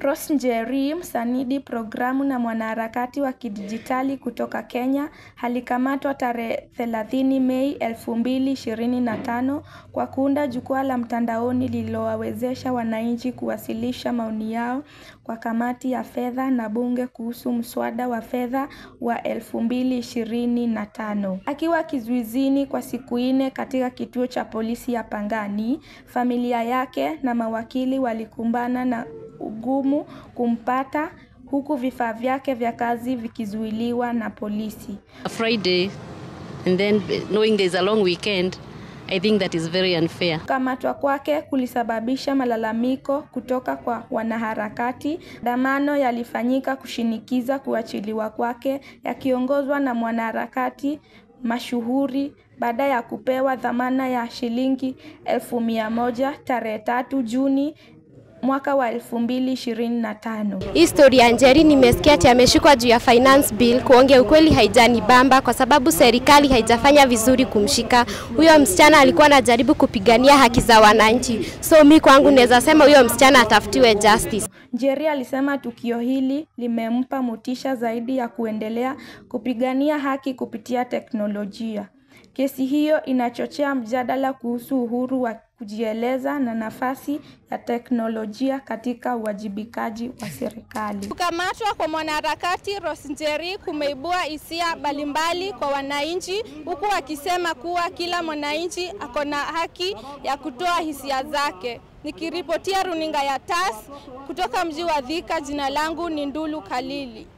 Rose Njeri, msanidi programu na mwanaharakati wa kidijitali kutoka Kenya, alikamatwa tarehe 30 Mei 2025 kwa kuunda jukwaa la mtandaoni lililowawezesha wananchi kuwasilisha maoni yao kwa kamati ya fedha na bunge kuhusu mswada wa fedha wa 2025. Akiwa kizuizini kwa siku 4 katika kituo cha polisi ya Pangani, familia yake na mawakili walikumbana na ugumu kumpata, huku vifaa vyake vya kazi vikizuiliwa na polisi. Friday and then knowing there's a long weekend, I think that is very unfair. Kukamatwa kwake kulisababisha malalamiko kutoka kwa wanaharakati. Maandamano yalifanyika kushinikiza kuachiliwa kwake, yakiongozwa na mwanaharakati mashuhuri baada ya kupewa dhamana ya shilingi 100,000 tarehe 3 Juni mwaka wa 2025. Historia ya Njeri nimesikia ati ameshikwa juu ya finance bill. Kuongea ukweli haijanibamba kwa sababu serikali haijafanya vizuri kumshika. Huyo msichana alikuwa anajaribu kupigania haki za wananchi. So mimi kwangu naweza sema huyo msichana atafutiwe justice. Njeri alisema tukio hili limempa motisha zaidi ya kuendelea kupigania haki kupitia teknolojia. Kesi hiyo inachochea mjadala kuhusu uhuru wa kujieleza na nafasi ya teknolojia katika uwajibikaji wa serikali. Kukamatwa kwa mwanaharakati Rose Njeri kumeibua hisia mbalimbali kwa wananchi, huku wakisema kuwa kila mwananchi ako na haki ya kutoa hisia zake. Nikiripotia runinga ya TAS kutoka mji wa Thika, jina langu ni Ndulu Khalili.